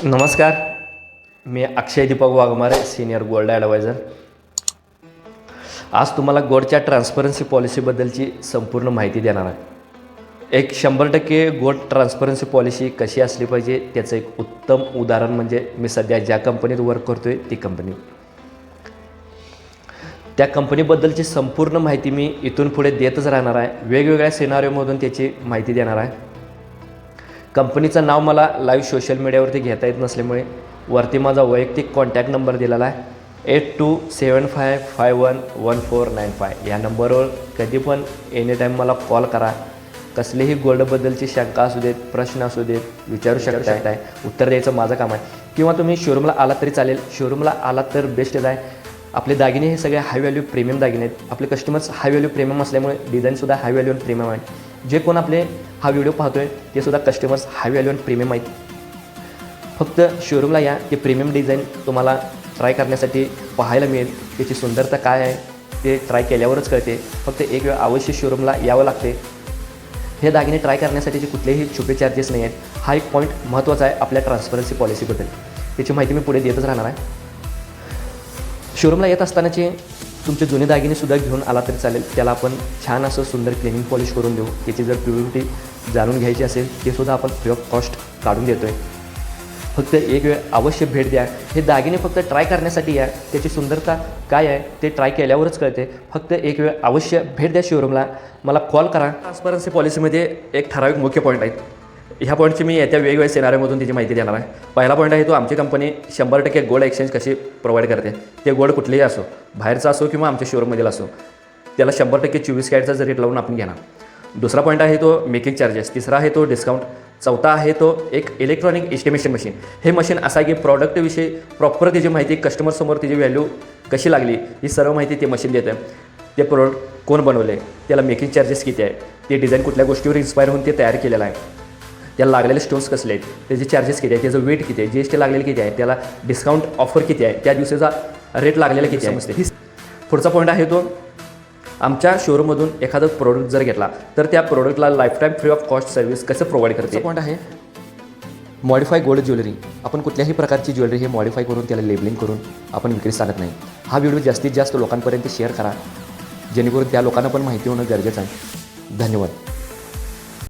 नमस्कार, मी Akshay Deepak Waghmare, senior gold advisor. आज तुम्हाला गोल्डच्या ट्रान्सपरन्सी पॉलिसीबद्दलची संपूर्ण माहिती देणार आहे. एक 100% गोल्ड ट्रान्सपरन्सी पॉलिसी कशी असली पाहिजे त्याचं एक उत्तम उदाहरण म्हणजे मी सध्या ज्या कंपनीत वर्क करतो आहे ती कंपनी. त्या कंपनीबद्दलची संपूर्ण माहिती मी इथून पुढे देतच राहणार आहे. वेगवेगळ्या सिनारिओमधून त्याची माहिती देणार आहे. कंपनीचं नाव मला लाईव्ह सोशल मीडियावरती घेता येत नसल्यामुळे वरती माझा वैयक्तिक कॉन्टॅक्ट नंबर दिलेला आहे 8275511495. या नंबरवर कधी पण एनी टाईम मला कॉल करा. कसलीही गोल्डबद्दलची शंका असू देत, प्रश्न असू देत, विचारू शकता. उत्तर द्यायचं माझं काम आहे. किंवा तुम्ही शोरूमला आलात तरी चालेल. शोरूमला आलात तर बेस्टच आहे. आपले दागिने हे सगळे हाय व्हॅल्यू प्रीमियम दागिने आहेत. आपले कस्टमर्स हाय व्हॅल्यू प्रीमियम असल्यामुळे डिझाईनसुद्धा हाय व्हॅल्यू आणि प्रीमियम आहे. जे कोण आपले हा व्हिडिओ पाहतो आहे ते सुद्धा कस्टमर्स हाय व्हॅल्यू आणि प्रीमियम आहेत. फक्त शोरूमला या, ते प्रीमियम डिझाईन तुम्हाला ट्राय करण्यासाठी पाहायला मिळेल. त्याची सुंदरता काय आहे ते ट्राय केल्यावरच कळते. फक्त एक वेळ अवश्य शोरूमला यावं लागते. हे दागिने ट्राय करण्यासाठीचे कुठलेही छुपे चार्जेस नाही आहेत. हा एक पॉईंट महत्त्वाचा आहे आपल्या ट्रान्सपरन्सी पॉलिसीबद्दल. त्याची माहिती मी पुढे देतच राहणार आहे. शोरूमला येत असतानाचे तुमचे जुने दागिनेसुद्धा घेऊन आला तरी चालेल. त्याला आपण छान असं सुंदर क्लिनिंग पॉलिश करून देऊ. त्याची जर प्युरिटी जाणून घ्यायची असेल ते सुद्धा आपण फ्री ऑफ कॉस्ट काढून देतो आहे. फक्त एक वेळ अवश्य भेट द्या. हे दागिने फक्त ट्राय करण्यासाठी या. त्याची सुंदरता काय आहे ते ट्राय केल्यावरच कळते. फक्त एक वेळ अवश्य भेट द्या शोरूमला. मला कॉल करा. ट्रान्सपरन्सी पॉलिसीमध्ये एक ठराविक मुख्य पॉईंट आहेत. ह्या पॉईंटची मी येत्या वेगवेगळ्या सिनारिओमधून त्याची माहिती देणार आहे. पहिला पॉईंट आहे तो आमची कंपनी 100% गोल्ड एक्सचेंज कशी प्रोव्हाइड करते. ते गोल्ड कुठलेही असो, बाहेरचा असो किंवा आमच्या शोरूममधील असो, त्याला 100% 24 कॅरेटचा रेट लावून आपण घेणार. दुसरा पॉईंट आहे तो मेकिंग चार्जेस. तिसरा आहे तो डिस्काउंट. चौथा आहे तो एक इलेक्ट्रॉनिक एस्टिमेशन मशीन. हे मशीन असं आहे की प्रॉडक्टविषयी प्रॉपर त्याची माहिती, कस्टमरसमोर त्याची व्हॅल्यू कशी लागली ही सर्व माहिती ते मशीन देतं. ते प्रोडक्ट कोण बनवले, त्याला मेकिंग चार्जेस किती आहे, ते डिझाईन कुठल्या गोष्टीवर इन्स्पायर होऊन ते तयार केलेलं आहे, त्याला लागलेले स्टोन्स कसले आहेत, त्याचे चार्जेस किती आहे, त्याचं वेट किती आहे, GST लागलेलं किती आहे, त्याला डिस्काउंट ऑफर किती आहे, त्या दिवसाचा रेट लागलेला किती आहे. ही पुढचा पॉईंट आहे तो आमच्या शोरूममधून एखादं प्रोडक्ट जर घेतला तर त्या प्रोडक्टला lifetime free of cost service कसं प्रोव्हाइड करते. पॉईंट आहे मॉडिफाय गोल्ड ज्वेलरी. आपण कुठल्याही प्रकारची ज्वेलरी हे मॉडिफाय करून त्याला लेबलिंग करून आपण विक्रीस आणत नाही. हा व्हिडिओ जास्तीत जास्त लोकांपर्यंत शेअर करा जेणेकरून त्या लोकांना पण माहिती होणं गरजेचं आहे. धन्यवाद.